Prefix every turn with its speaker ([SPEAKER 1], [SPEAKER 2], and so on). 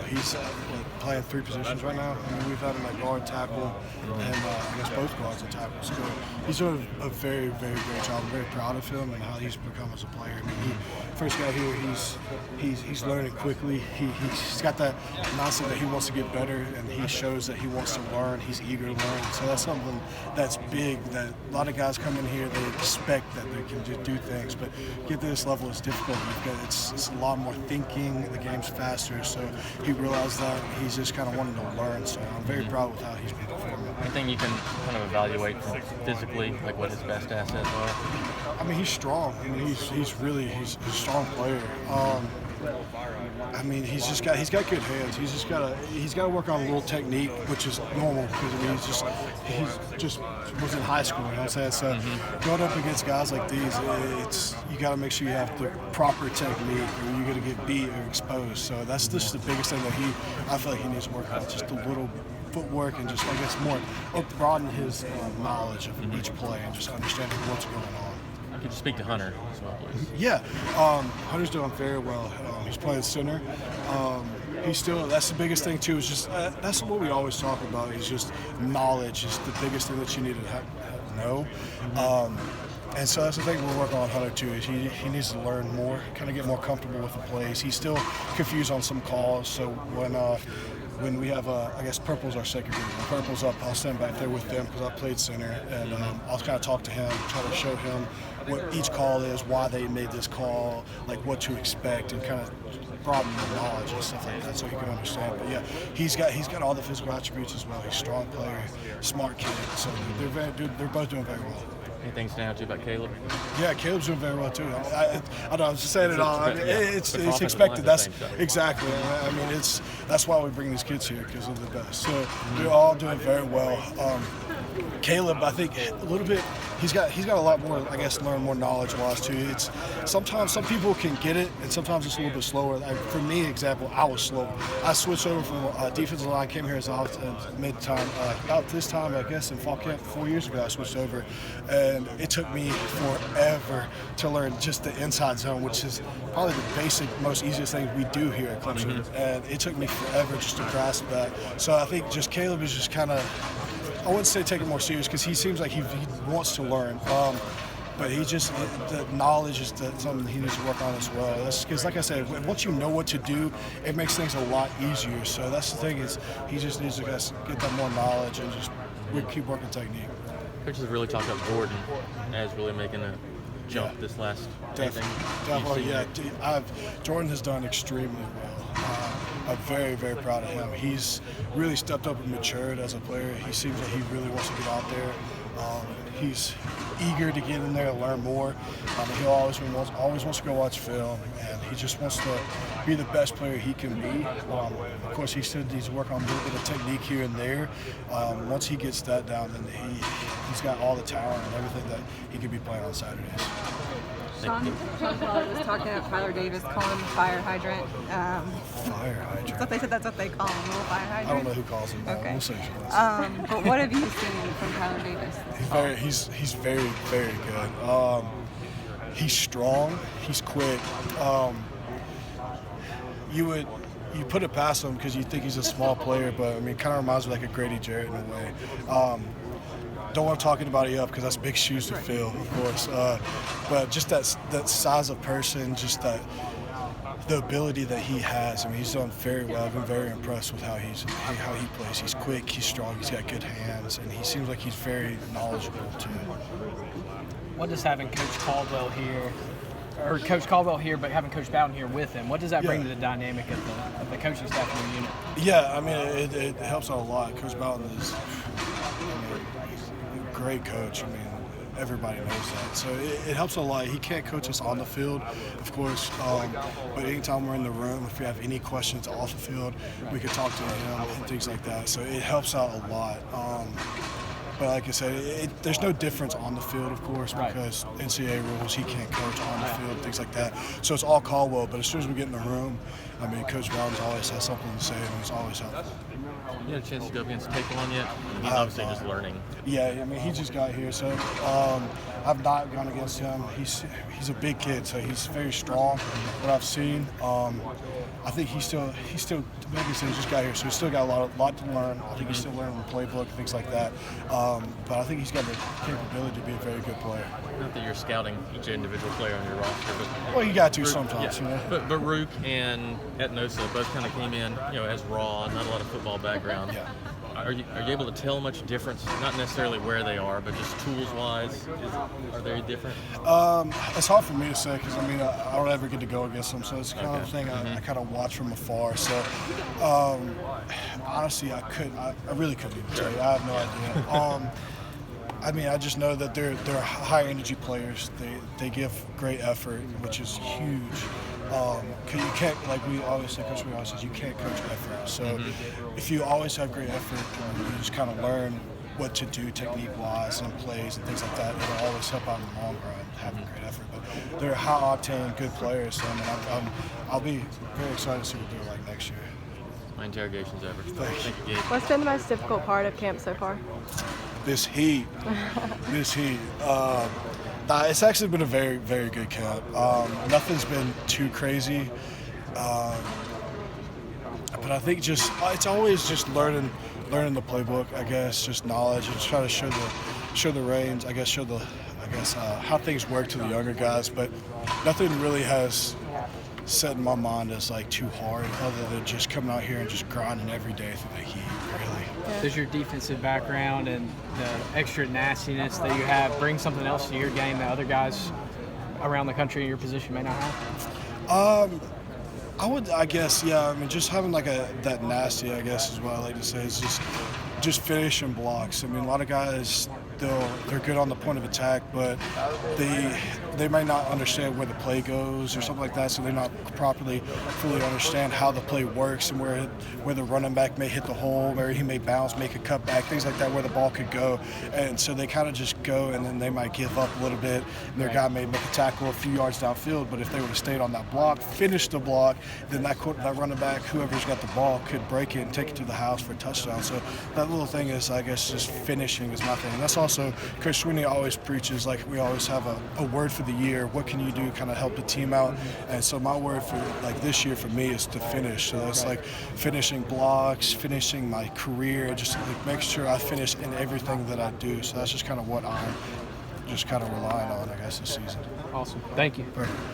[SPEAKER 1] he's playing 3 positions right now. I mean, we've had him at guard, tackle, and I guess both guards and tackle. So he's doing a very, very great job. I'm very proud of him and how he's become as a player. I mean, first got here, he's learning quickly. He's got that mindset that he wants to get better, and he shows that he wants to learn. He's eager to learn. So that's something that's big. That a lot of guys come in here, they expect that they can just do things, but get to this level is difficult because it's a lot more thinking. The game's faster, so he realized that he's just kind of wanting to learn. So I'm very proud with how he's been performing.
[SPEAKER 2] Anything you can kind of evaluate from physically, like what his best assets are?
[SPEAKER 1] I mean, he's strong. I mean, he's a strong player. I mean, he's got good hands. He's got to work on a little technique, which is normal because I mean, he's just was in high school. You know what I'm saying? So going up against guys like these, you got to make sure you have the proper technique, or you're going to get beat or exposed. So that's just the biggest thing that I feel like he needs to work on. Just a little footwork and just I guess more broaden his knowledge of each play and just understanding what's going on.
[SPEAKER 2] Could you speak to Hunter as well, please?
[SPEAKER 1] Yeah, Hunter's doing very well. He's playing center. That's the biggest thing too. Is just that's what we always talk about. Is just knowledge is the biggest thing that you need to know. And so that's the thing we're working on Hunter too. Is he needs to learn more, kind of get more comfortable with the plays. He's still confused on some calls. So when we have, I guess Purple's our second group. When Purple's up, I'll stand back there with them because I played center, and I'll kind of talk to him, try to show him what each call is, why they made this call, like what to expect, and kind of broaden the knowledge and stuff like that so he can understand. But yeah, he's got all the physical attributes as well. He's a strong player, smart kid. So they're both doing very well.
[SPEAKER 2] Anything stand out to you about Caleb?
[SPEAKER 1] Yeah, Caleb's doing very well too. I don't know. I was just saying it all. I mean, it's expected. That's exactly. I mean, that's why we bring these kids here because they're the best. So they're all doing very well. Caleb, I think a little bit. He's got a lot more. I guess learn more knowledge-wise too. It's sometimes some people can get it, and sometimes it's a little bit slower. For me, example, I was slow. I switched over from defensive line. Came here as mid-time. About this time, I guess, in fall camp 4 years ago, I switched over, and it took me forever to learn just the inside zone, which is probably the basic, most easiest thing we do here at Clemson. And it took me forever just to grasp that. So I think just Caleb is just kind of. I wouldn't say take it more serious because he seems like he wants to learn, but the knowledge is something he needs to work on as well. Because, like I said, once you know what to do, it makes things a lot easier. So that's the thing is he just needs to get that more knowledge and just keep working technique.
[SPEAKER 2] Coaches have really talked about Gordon as really making a jump this last
[SPEAKER 1] Definitely, yeah. Jordan has done extremely well. I'm very, very proud of him. He's really stepped up and matured as a player. He seems like he really wants to get out there. He's eager to get in there and learn more. He always wants to go watch film, and he just wants to be the best player he can be. Of course, he still needs to work on a little bit of technique here and there. Once he gets that down, then he's got all the talent and everything that he could be playing on Saturdays.
[SPEAKER 3] Sean Pollard was talking about Tyler Davis calling him a fire hydrant.
[SPEAKER 1] Fire hydrant.
[SPEAKER 3] That's what they said. That's what they call him, a little fire hydrant.
[SPEAKER 1] I don't know who calls him that.
[SPEAKER 3] Okay.
[SPEAKER 1] We'll see.
[SPEAKER 3] But what have you seen from Tyler Davis?
[SPEAKER 1] He's very, very good. He's strong. He's quick. You put it past him because you think he's a small player, but I mean, kind of reminds me like a Grady Jarrett in a way. Don't want to talk anybody up because that's big shoes to fill, of course. But just that size of person, just the ability that he has. I mean, he's done very well. I've been very impressed with how he plays. He's quick, he's strong, he's got good hands, and he seems like he's very knowledgeable too.
[SPEAKER 4] What does having Coach Caldwell here, or Coach Caldwell here, but having Coach Bowden here with him, what does that bring to the dynamic of the coaching staff in the unit?
[SPEAKER 1] Yeah, I mean, it helps out a lot. Coach Bowden is a great coach. I mean, everybody knows that. So it helps a lot. He can't coach us on the field, of course, but anytime we're in the room, if we have any questions off the field, we can talk to him and things like that. So it helps out a lot. But like I said, there's no difference on the field, of course, because NCAA rules, he can't coach on the field, things like that. So it's all Caldwell. But as soon as we get in the room, I mean, Coach Brown's always has something to say, and he's always helpful.
[SPEAKER 2] You had a chance to go against Take One yet? He's obviously just learning.
[SPEAKER 1] Yeah, I mean, he just got here, so I've not gone against him. He's a big kid, so he's very strong. What I've seen, I think he's still like I said, he just got here, so he's still got a lot to learn. I think he's still learning the playbook, things like that. But I think he's got the capability to be a very good player.
[SPEAKER 2] Not that you're scouting each individual player on your roster, but
[SPEAKER 1] Well, you got to sometimes,
[SPEAKER 2] yeah.
[SPEAKER 1] you know.
[SPEAKER 2] But Rook and Etnosa both kind of came in, as raw, not a lot of football background.
[SPEAKER 1] Yeah.
[SPEAKER 2] Are you able to tell much difference? Not necessarily where they are, but just tools-wise, are they different?
[SPEAKER 1] It's hard for me to say because I mean I don't ever get to go against them, so it's kind of the thing I kind of watch from afar. So honestly, I really couldn't even tell you. I have no idea. I mean, I just know that they're high energy players. They give great effort, which is huge. Cause you can't, like we always say, Coach always says, you can't coach effort. So if you always have great effort, you just kind of learn what to do technique-wise and plays and things like that. It'll always help out in the long run, having great effort. But they're high-octane, good players. So I mean, I'll be very excited to see what they're like next year.
[SPEAKER 2] My interrogation's over.
[SPEAKER 1] Thank you.
[SPEAKER 2] Gage.
[SPEAKER 5] What's been the most difficult part of camp so far?
[SPEAKER 1] This heat. It's actually been a very, very good camp. Nothing's been too crazy. But I think it's always just learning the playbook, I guess, just knowledge and try to show the reins, I guess, how things work to the younger guys. But nothing really has set in my mind as like too hard other than just coming out here and just grinding every day through the heat, really.
[SPEAKER 4] Does your defensive background and the extra nastiness that you have bring something else to your game that other guys around the country in your position may not have?
[SPEAKER 1] I guess, yeah. I mean, just having like that nasty, I guess, is what I like to say. Is just finishing blocks. I mean, a lot of guys, they're good on the point of attack, but they might not understand where the play goes or something like that, so they're not fully understand how the play works and where the running back may hit the hole, where he may bounce, make a cutback, things like that, where the ball could go. And so they kind of just go, and then they might give up a little bit, and their guy may make a tackle a few yards downfield, but if they would have stayed on that block, finished the block, then that running back, whoever's got the ball, could break it and take it to the house for a touchdown. So that little thing is, I guess, just finishing is my thing. And that's also, Coach Sweeney always preaches, like we always have a word for the year. What can you do kind of help the team out? And so my word for like this year for me is to finish. So that's like finishing blocks, finishing my career, just like make sure I finish in everything that I do. So that's just kind of what I'm just kind of relying on, I guess, this season.
[SPEAKER 4] Awesome. Thank you.
[SPEAKER 1] Perfect.